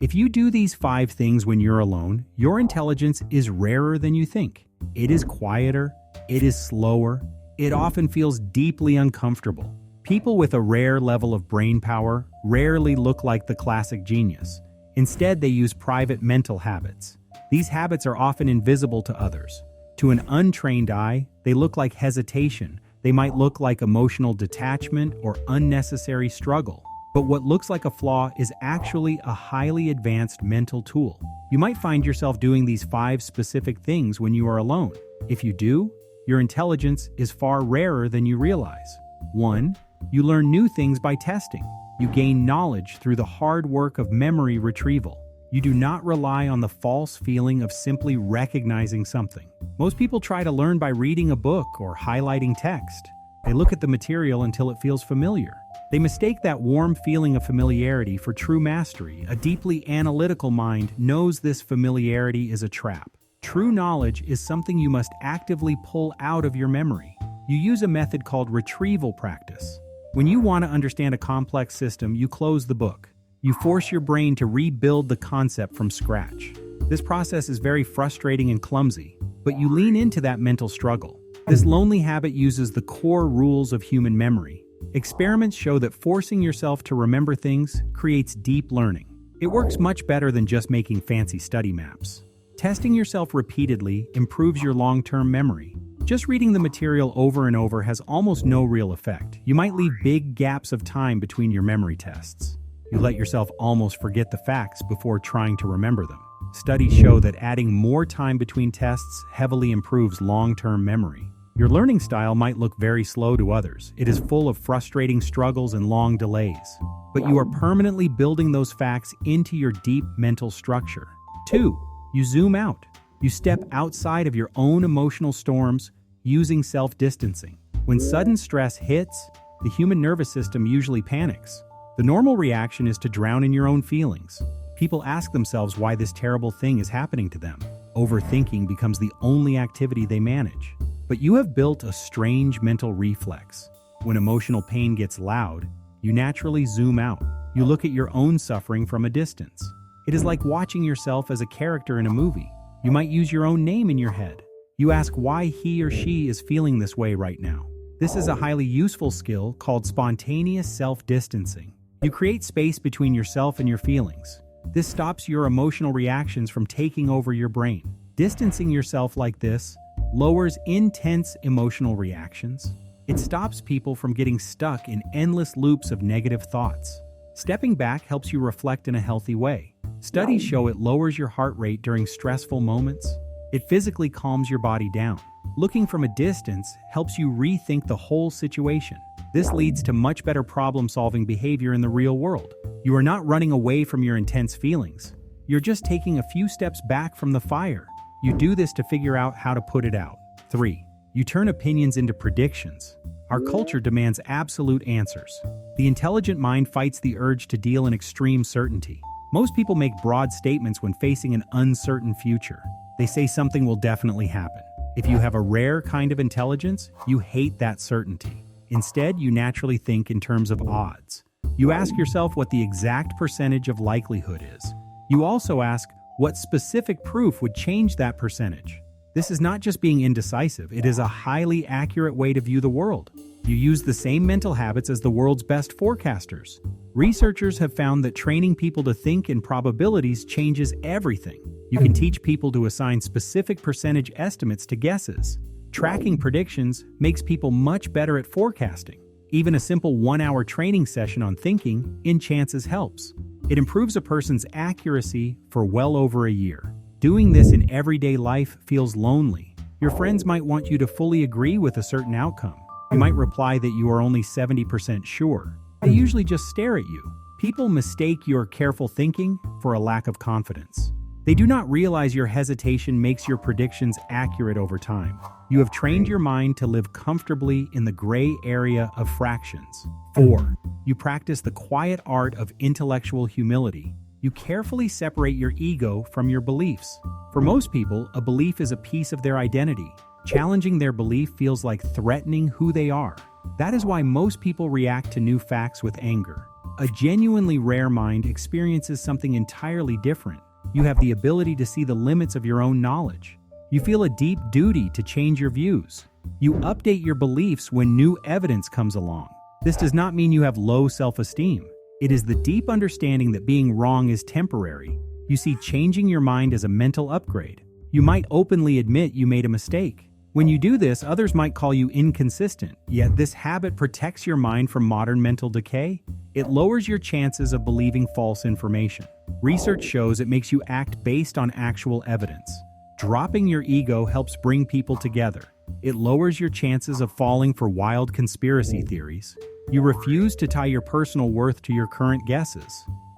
If you do these 5 things when you're alone, your intelligence is rarer than you think. It is quieter, it is slower, it often feels deeply uncomfortable. People with a rare level of brain power rarely look like the classic genius. Instead, they use private mental habits. These habits are often invisible to others. To an untrained eye, they look like hesitation. They might look like emotional detachment or unnecessary struggle. But what looks like a flaw is actually a highly advanced mental tool. You might find yourself doing these 5 specific things when you are alone. If you do, your intelligence is far rarer than you realize. 1. You learn new things by testing. You gain knowledge through the hard work of memory retrieval. You do not rely on the false feeling of simply recognizing something. Most people try to learn by reading a book or highlighting text. They look at the material until it feels familiar. They mistake that warm feeling of familiarity for true mastery. A deeply analytical mind knows this familiarity is a trap. True knowledge is something you must actively pull out of your memory. You use a method called retrieval practice. When you want to understand a complex system, you close the book. You force your brain to rebuild the concept from scratch. This process is very frustrating and clumsy, but you lean into that mental struggle. This lonely habit uses the core rules of human memory. Experiments show that forcing yourself to remember things creates deep learning. It works much better than just making fancy study maps. Testing yourself repeatedly improves your long-term memory. Just reading the material over and over has almost no real effect. You might leave big gaps of time between your memory tests. You let yourself almost forget the facts before trying to remember them. Studies show that adding more time between tests heavily improves long-term memory. Your learning style might look very slow to others. It is full of frustrating struggles and long delays. But you are permanently building those facts into your deep mental structure. 2. You zoom out. You step outside of your own emotional storms using self-distancing. When sudden stress hits, the human nervous system usually panics. The normal reaction is to drown in your own feelings. People ask themselves why this terrible thing is happening to them. Overthinking becomes the only activity they manage. But you have built a strange mental reflex. When emotional pain gets loud, you naturally zoom out. You look at your own suffering from a distance. It is like watching yourself as a character in a movie. You might use your own name in your head. You ask why he or she is feeling this way right now. This is a highly useful skill called spontaneous self-distancing. You create space between yourself and your feelings. This stops your emotional reactions from taking over your brain. Distancing yourself like this lowers intense emotional reactions. It stops people from getting stuck in endless loops of negative thoughts. Stepping back helps you reflect in a healthy way. Studies show it lowers your heart rate during stressful moments. It physically calms your body down. Looking from a distance helps you rethink the whole situation. This leads to much better problem-solving behavior in the real world. You are not running away from your intense feelings. You're just taking a few steps back from the fire. You do this to figure out how to put it out. 3. You turn opinions into predictions. Our culture demands absolute answers. The intelligent mind fights the urge to deal in extreme certainty. Most people make broad statements when facing an uncertain future. They say something will definitely happen. If you have a rare kind of intelligence, you hate that certainty. Instead, you naturally think in terms of odds. You ask yourself what the exact percentage of likelihood is. You also ask, what specific proof would change that percentage? This is not just being indecisive, it is a highly accurate way to view the world. You use the same mental habits as the world's best forecasters. Researchers have found that training people to think in probabilities changes everything. You can teach people to assign specific percentage estimates to guesses. Tracking predictions makes people much better at forecasting. Even a simple 1-hour training session on thinking in chances helps. It improves a person's accuracy for well over a year. Doing this in everyday life feels lonely. Your friends might want you to fully agree with a certain outcome. You might reply that you are only 70% sure. They usually just stare at you. People mistake your careful thinking for a lack of confidence. They do not realize your hesitation makes your predictions accurate over time. You have trained your mind to live comfortably in the gray area of fractions. 4. You practice the quiet art of intellectual humility. You carefully separate your ego from your beliefs. For most people, a belief is a piece of their identity. Challenging their belief feels like threatening who they are. That is why most people react to new facts with anger. A genuinely rare mind experiences something entirely different. You have the ability to see the limits of your own knowledge. You feel a deep duty to change your views. You update your beliefs when new evidence comes along. This does not mean you have low self-esteem. It is the deep understanding that being wrong is temporary. You see changing your mind as a mental upgrade. You might openly admit you made a mistake. When you do this, others might call you inconsistent, yet this habit protects your mind from modern mental decay. It lowers your chances of believing false information. Research shows it makes you act based on actual evidence. Dropping your ego helps bring people together. It lowers your chances of falling for wild conspiracy theories. You refuse to tie your personal worth to your current guesses.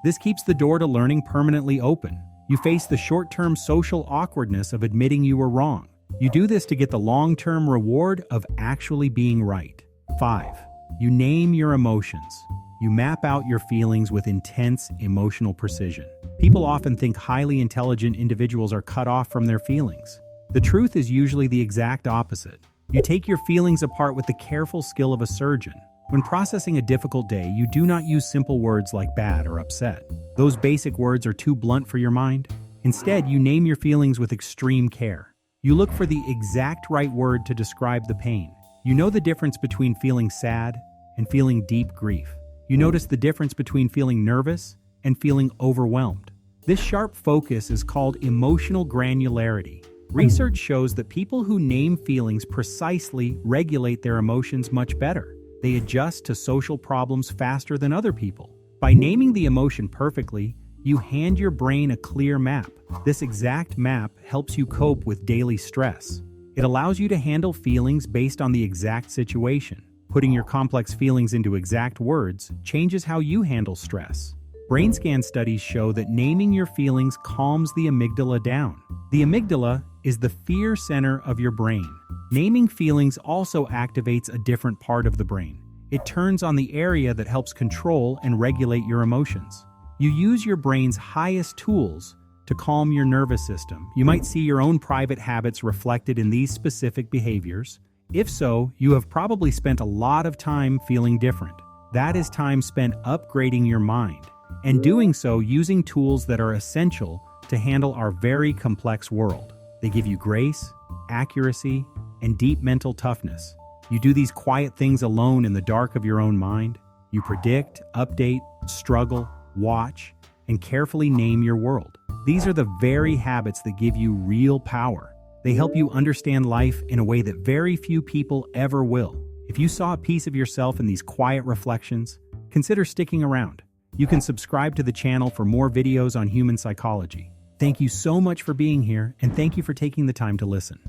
This keeps the door to learning permanently open. You face the short-term social awkwardness of admitting you were wrong. You do this to get the long-term reward of actually being right. 5. You name your emotions. You map out your feelings with intense emotional precision. People often think highly intelligent individuals are cut off from their feelings. The truth is usually the exact opposite. You take your feelings apart with the careful skill of a surgeon. When processing a difficult day, you do not use simple words like bad or upset. Those basic words are too blunt for your mind. Instead, you name your feelings with extreme care. You look for the exact right word to describe the pain. You know the difference between feeling sad and feeling deep grief. You notice the difference between feeling nervous and feeling overwhelmed. This sharp focus is called emotional granularity. Research shows that people who name feelings precisely regulate their emotions much better. They adjust to social problems faster than other people. By naming the emotion perfectly, you hand your brain a clear map. This exact map helps you cope with daily stress. It allows you to handle feelings based on the exact situation. Putting your complex feelings into exact words changes how you handle stress. Brain scan studies show that naming your feelings calms the amygdala down. The amygdala is the fear center of your brain. Naming feelings also activates a different part of the brain. It turns on the area that helps control and regulate your emotions. You use your brain's highest tools to calm your nervous system. You might see your own private habits reflected in these specific behaviors. If so, you have probably spent a lot of time feeling different. That is time spent upgrading your mind, and doing so using tools that are essential to handle our very complex world. They give you grace, accuracy, and deep mental toughness. You do these quiet things alone in the dark of your own mind. You predict, update, struggle, watch, and carefully name your world. These are the very habits that give you real power. They help you understand life in a way that very few people ever will. If you saw a piece of yourself in these quiet reflections, consider sticking around. You can subscribe to the channel for more videos on human psychology. Thank you so much for being here, and thank you for taking the time to listen.